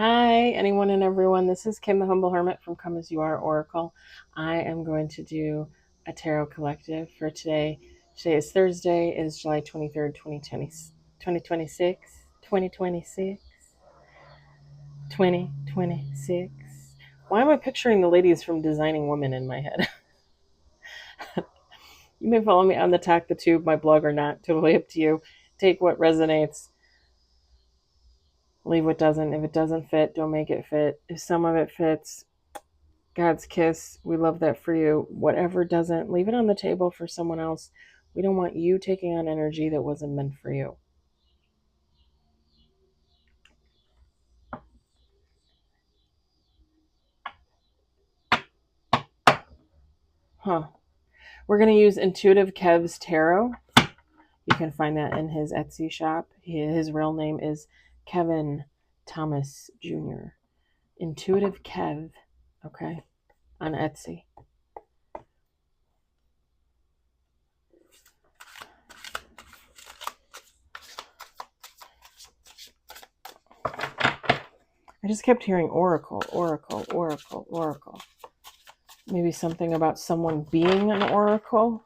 Hi, anyone and everyone. This is Kim, the Humble Hermit from Come As You Are Oracle. I am going to do a tarot collective for today. Today is Thursday, is July 23rd, 2026. 2026. Why am I picturing the ladies from Designing Women in my head? You may follow me on the Talk the Tube, my blog or not. Totally up to you. Take what resonates, leave what doesn't. If it doesn't fit, don't make it fit. If some of it fits, God's kiss. We love that for you. Whatever doesn't, leave it on the table for someone else. We don't want you taking on energy that wasn't meant for you. We're going to use Intuitive Kev's Tarot. You can find that in his Etsy shop. His real name is Kevin Thomas Jr. Intuitive Kev, okay, on Etsy. I just kept hearing oracle, oracle, oracle, oracle. Maybe something about someone being an oracle.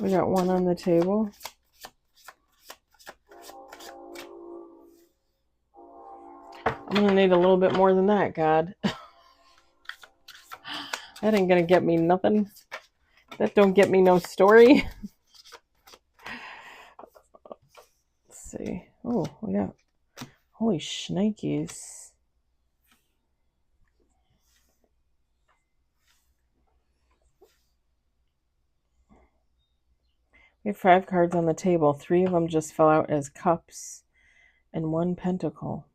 We got one on the table. I'm going to need a little bit more than that, God. That ain't going to get me nothing. That don't get me no story. Let's see. Oh, we got... Holy shnikes. We have 5 cards on the table. 3 of them just fell out as cups and 1 pentacle.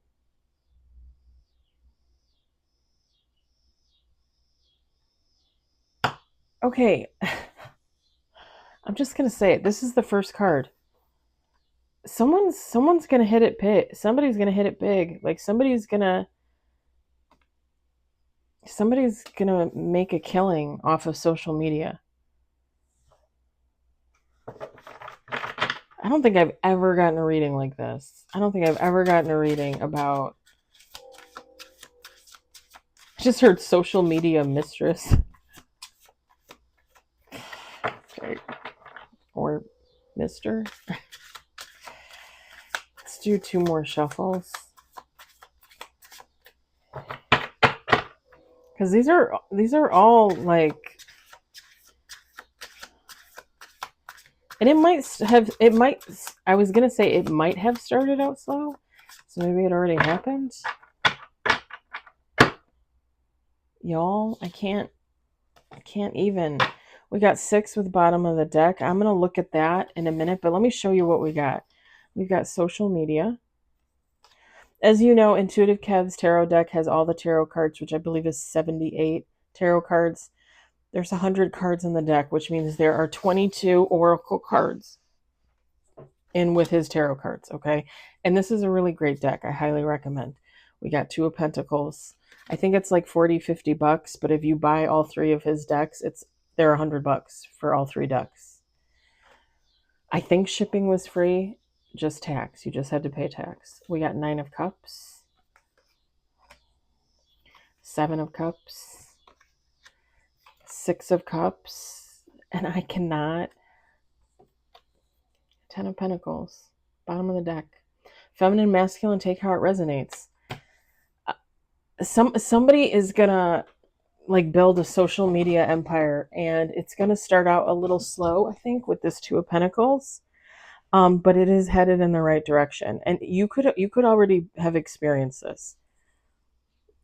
Okay. I'm just going to say it. This is the first card. Someone's going to hit it big. Somebody's going to hit it big. Like somebody's going to make a killing off of social media. I don't think I've ever gotten a reading like this. I don't think I've ever gotten a reading about... I just heard social media mistress. Okay. Or mister. Let's do 2 more shuffles. Because these are all like... And it might, I was going to say it might have started out slow. So maybe it already happened. Y'all, I can't even. We got 6 with bottom of the deck. I'm going to look at that in a minute, but let me show you what we got. We've got social media. As you know, Intuitive Kev's tarot deck has all the tarot cards, which I believe is 78 tarot cards. There's 100 cards in the deck, which means there are 22 oracle cards in with his tarot cards, okay? And this is a really great deck. I highly recommend. We got 2 of Pentacles. I think it's like $40-50, but if you buy all 3 of his decks, they're $100 for all 3 decks. I think shipping was free, just tax. You just had to pay tax. We got 9 of Cups, 7 of Cups, 6 of Cups, and I cannot... 10 of Pentacles, bottom of the deck. Feminine, masculine, take how it resonates. Somebody is gonna like build a social media empire, and it's gonna start out a little slow, I think, with this 2 of Pentacles. But it is headed in the right direction, and you could already have experienced this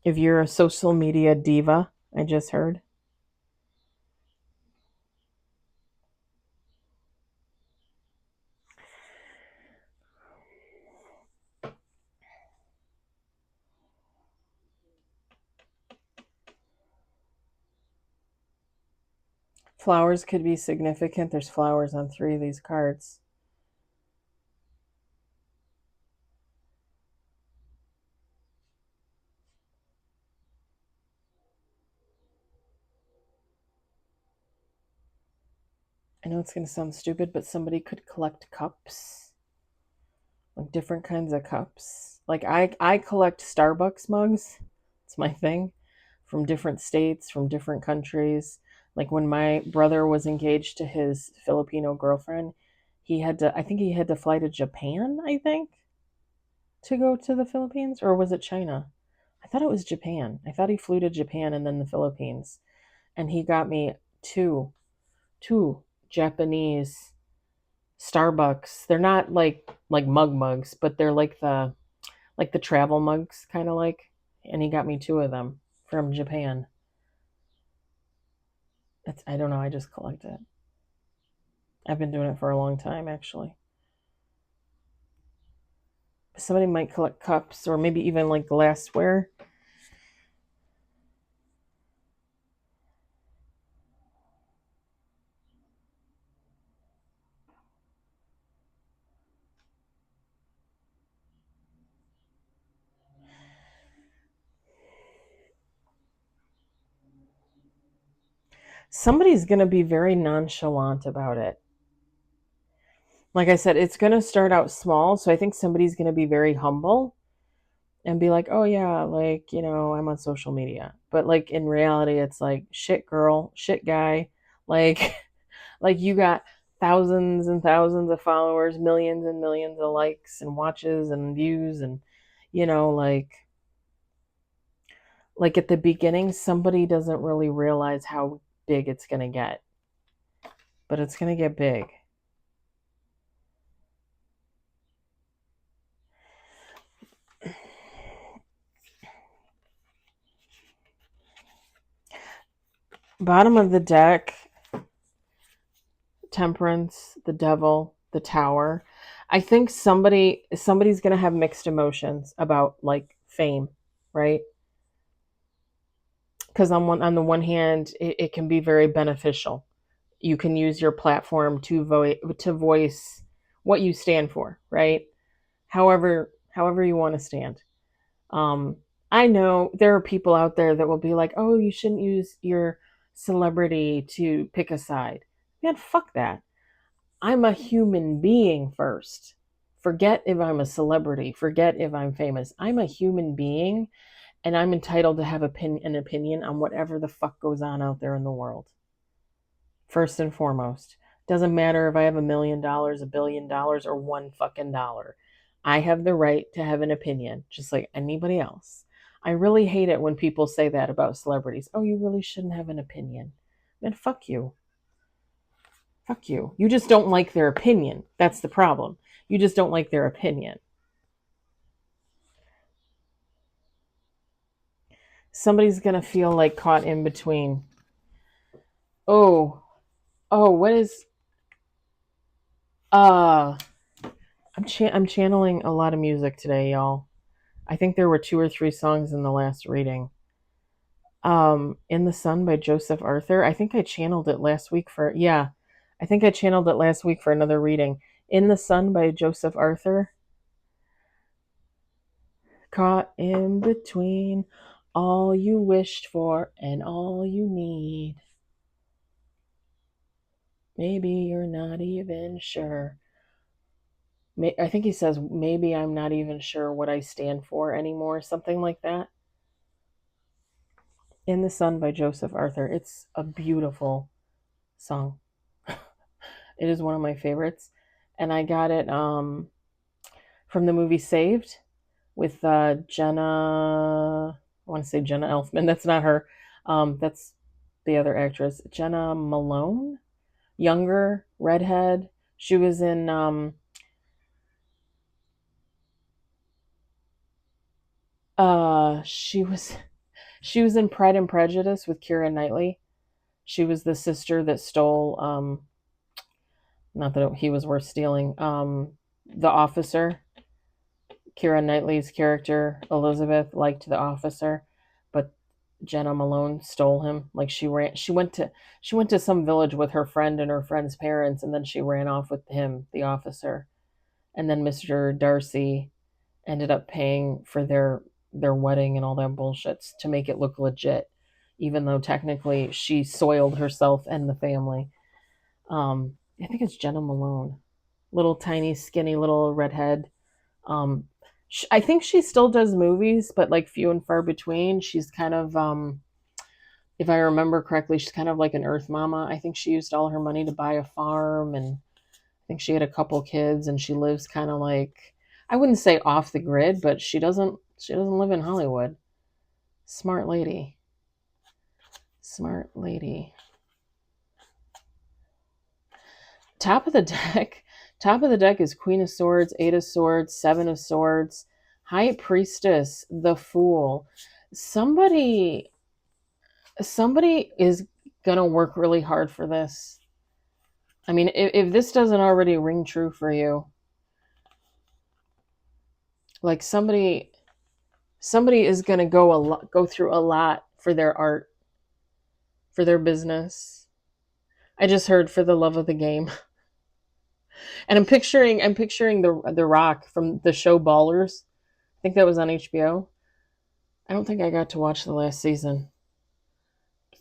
if you're a social media diva. I just heard. Flowers could be significant. There's flowers on 3 of these cards. I know it's going to sound stupid, but somebody could collect cups, like different kinds of cups. Like I collect Starbucks mugs. It's my thing, from different states, from different countries. Like when my brother was engaged to his Filipino girlfriend, I think he had to fly to Japan, I think, to go to the Philippines, or was it China? I thought it was Japan. I thought he flew to Japan and then the Philippines, and he got me two Japanese Starbucks. They're not like mugs, but they're like the travel mugs, kind of like. And he got me two of them from Japan. I don't know. I just collect it. I've been doing it for a long time, actually. Somebody might collect cups or maybe even like glassware. Somebody's going to be very nonchalant about it. Like I said, it's going to start out small. So I think somebody's going to be very humble and be like, oh, yeah, like, I'm on social media. But like in reality, it's like, shit, girl, shit, guy. Like, like you got thousands and thousands of followers, millions and millions of likes and watches and views. And, you know, like at the beginning, somebody doesn't really realize how big it's going to get, but it's going to get big. Bottom of the deck, Temperance, the Devil, the Tower. I think somebody's going to have mixed emotions about like fame, right? Because on the one hand, it can be very beneficial. You can use your platform to voice what you stand for, right? However you want to stand. Um, I know there are people out there that will be like, "Oh, you shouldn't use your celebrity to pick a side." Man, fuck that. I'm a human being first. Forget if I'm a celebrity. Forget if I'm famous. I'm a human being, and I'm entitled to have an opinion on whatever the fuck goes on out there in the world. First and foremost. Doesn't matter if I have $1 million, $1 billion, or one fucking dollar. I have the right to have an opinion, just like anybody else. I really hate it when people say that about celebrities. Oh, you really shouldn't have an opinion. Man, fuck you. Fuck you. You just don't like their opinion. That's the problem. You just don't like their opinion. Somebody's going to feel like caught in between. Oh, what is uh I'm channeling a lot of music today, y'all. I think there were 2 or 3 songs in the last reading. In the Sun by Joseph Arthur. I think I channeled it last week for yeah. I think I channeled it last week for another reading. In the Sun by Joseph Arthur. Caught in between all you wished for and all you need. Maybe you're not even sure. I think he says, maybe I'm not even sure what I stand for anymore, something like that. In the Sun by Joseph Arthur. It's a beautiful song. It is one of my favorites. And I got it from the movie Saved with Jenna. I want to say Jenna Elfman. That's not her. That's the other actress. Jenna Malone. Younger, redhead. She was in she was in Pride and Prejudice with Keira Knightley. She was the sister that stole not that he was worth stealing. The officer, Keira Knightley's character, Elizabeth, liked the officer, but Jenna Malone stole him. Like she went to some village with her friend and her friend's parents, and then she ran off with him, the officer. And then Mr. Darcy ended up paying for their wedding and all that bullshit to make it look legit, even though technically she soiled herself and the family. I think it's Jenna Malone, little tiny, skinny, little redhead. I think she still does movies, but like few and far between. She's kind of, if I remember correctly, she's kind of like an Earth Mama. I think she used all her money to buy a farm, and I think she had a couple kids, and she lives kind of like, I wouldn't say off the grid, but she doesn't live in Hollywood. Smart lady. Smart lady. Top of the deck. Top of the deck is Queen of Swords, Eight of Swords, Seven of Swords, High Priestess, the Fool. Somebody is gonna work really hard for this. I mean, if this doesn't already ring true for you, like somebody is gonna go through a lot for their art, for their business. I just heard for the love of the game. And I'm picturing the Rock from the show Ballers. I think that was on HBO. I don't think I got to watch the last season.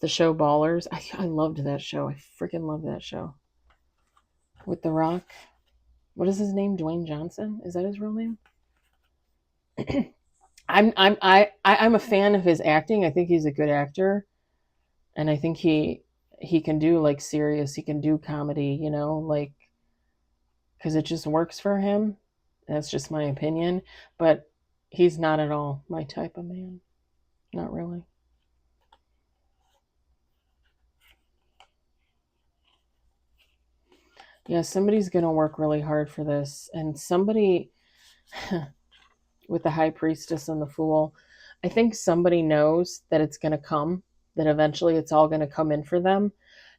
The show Ballers. I loved that show. I freaking loved that show. With The Rock. What is his name? Dwayne Johnson? Is that his real name? I'm a fan of his acting. I think he's a good actor. And I think he can do like serious, he can do comedy, like, because it just works for him. That's just my opinion. But he's not at all my type of man. Not really. Yeah, somebody's going to work really hard for this. And somebody, with the High Priestess and the Fool, I think somebody knows that it's going to come, that eventually it's all going to come in for them.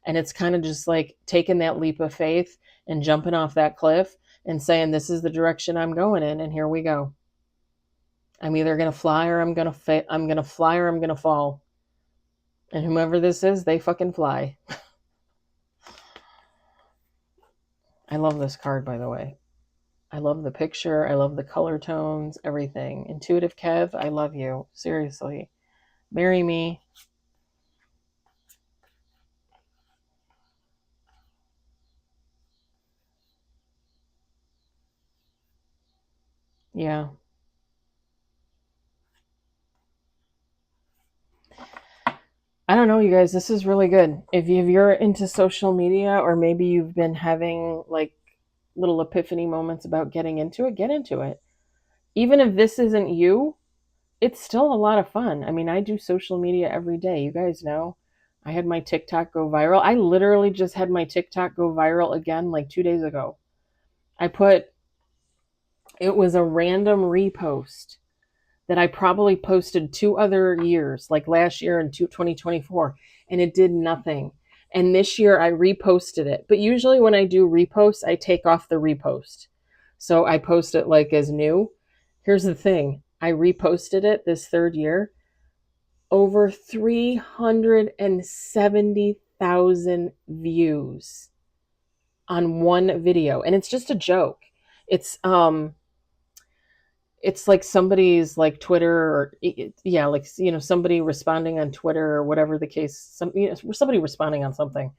And it's kind of just like taking that leap of faith and jumping off that cliff and saying, this is the direction I'm going in. And here we go. I'm either going to fly or I'm going to fly or I'm going to fall. And whomever this is, they fucking fly. I love this card, by the way. I love the picture. I love the color tones, everything. Intuitive Kev, I love you. Seriously. Marry me. Yeah. I don't know, you guys. This is really good. If you're into social media, or maybe you've been having like little epiphany moments about getting into it, get into it. Even if this isn't you, it's still a lot of fun. I mean, I do social media every day. You guys know. I had my TikTok go viral. I literally just had my TikTok go viral again like 2 days ago. It was a random repost that I probably posted 2 other years, like last year in 2024, and it did nothing. And this year I reposted it. But usually when I do reposts, I take off the repost. So I post it like as new. Here's the thing. I reposted it this third year. Over 370,000 views on one video. And it's just a joke. It's it's like somebody's like Twitter, or yeah, like somebody responding on Twitter or whatever the case. Somebody responding on something,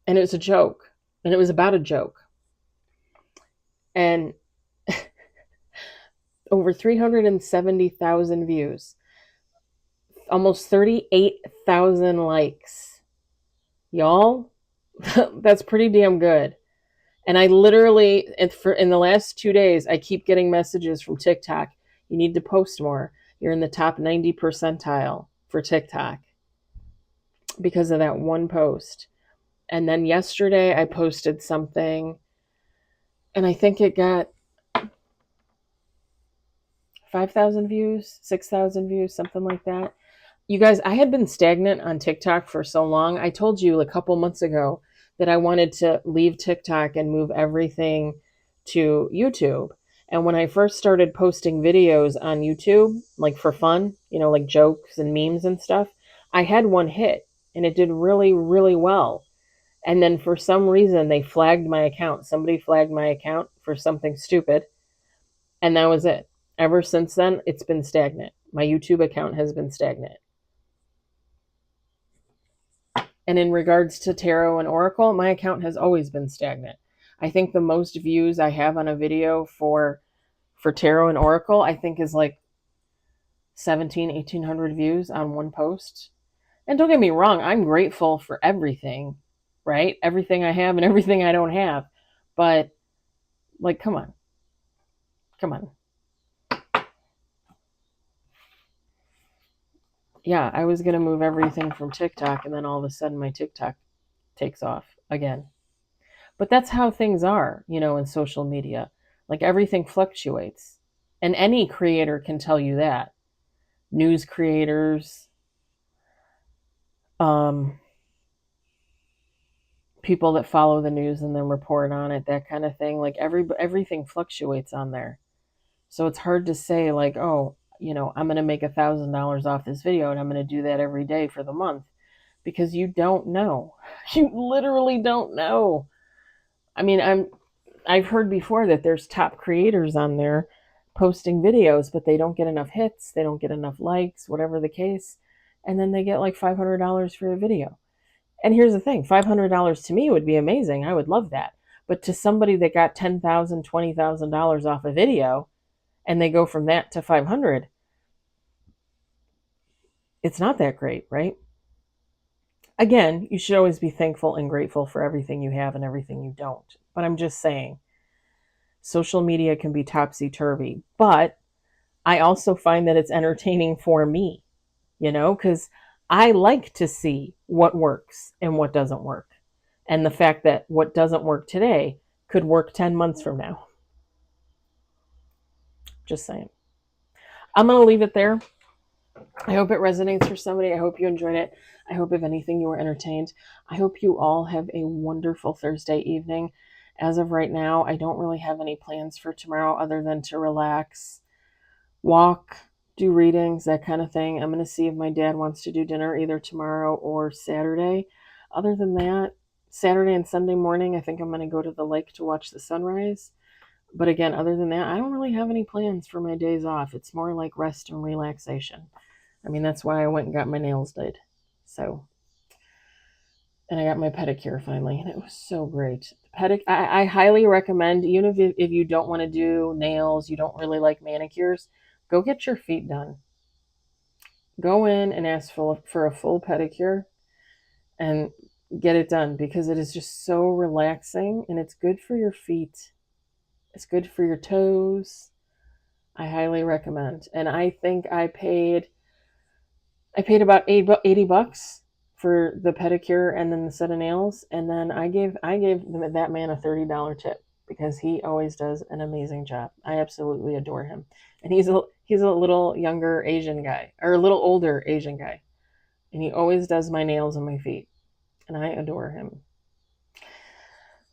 and it was a joke, and it was about a joke, and over 370,000 views, almost 38,000 likes, y'all. That's pretty damn good. And I literally, in the last 2 days, I keep getting messages from TikTok. You need to post more. You're in the top 90 percentile for TikTok because of that one post. And then yesterday I posted something, and I think it got 5,000 views, 6,000 views, something like that. You guys, I had been stagnant on TikTok for so long. I told you a couple months ago that I wanted to leave TikTok and move everything to YouTube. And when I first started posting videos on YouTube, like for fun, like jokes and memes and stuff, I had one hit and it did really, really well. And then for some reason, they flagged my account. Somebody flagged my account for something stupid. And that was it. Ever since then, it's been stagnant. My YouTube account has been stagnant. And in regards to tarot and oracle, my account has always been stagnant. I think the most views I have on a video for tarot and oracle, I think is like 1,800 views on one post. And don't get me wrong, I'm grateful for everything, right? Everything I have and everything I don't have. But like, come on. Come on. Yeah, I was going to move everything from TikTok, and then all of a sudden my TikTok takes off again. But that's how things are, in social media. Like, everything fluctuates. And any creator can tell you that. News creators, people that follow the news and then report on it, that kind of thing. Like, everything fluctuates on there. So it's hard to say, like, oh, I'm going to make $1,000 off this video and I'm going to do that every day for the month, because you don't know. You literally don't know. I mean, I've heard before that there's top creators on there posting videos, but they don't get enough hits, they don't get enough likes, whatever the case, and then they get like $500 for a video. And here's the thing, $500 to me would be amazing. I would love that. But to somebody that got $10,000, $20,000 off a video, and they go from that to 500, it's not that great, right? Again, you should always be thankful and grateful for everything you have and everything you don't. But I'm just saying, social media can be topsy-turvy. But I also find that it's entertaining for me, because I like to see what works and what doesn't work. And the fact that what doesn't work today could work 10 months from now. Just saying. I'm going to leave it there. I hope it resonates for somebody. I hope you enjoyed it. I hope, if anything, you were entertained. I hope you all have a wonderful Thursday evening. As of right now, I don't really have any plans for tomorrow other than to relax, walk, do readings, that kind of thing. I'm going to see if my dad wants to do dinner either tomorrow or Saturday. Other than that, Saturday and Sunday morning, I think I'm going to go to the lake to watch the sunrise. But again, other than that, I don't really have any plans for my days off. It's more like rest and relaxation. I mean, that's why I went and got my nails did. So, and I got my pedicure finally, and it was so great. I highly recommend, even if you don't want to do nails, you don't really like manicures, go get your feet done. Go in and ask for a full pedicure and get it done, because it is just so relaxing, and it's good for your feet. It's good for your toes. I highly recommend. And I think I paid about $80 for the pedicure and then the set of nails, and then I gave that man a $30 tip, because he always does an amazing job. I absolutely adore him. And he's a little younger Asian guy, or a little older Asian guy, and he always does my nails and my feet, and I adore him.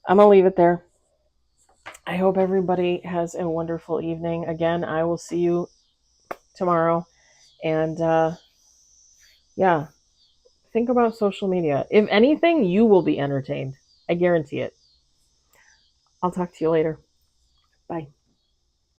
I'm gonna leave it there. I hope everybody has a wonderful evening. Again, I will see you tomorrow. And yeah, think about social media. If anything, you will be entertained. I guarantee it. I'll talk to you later. Bye.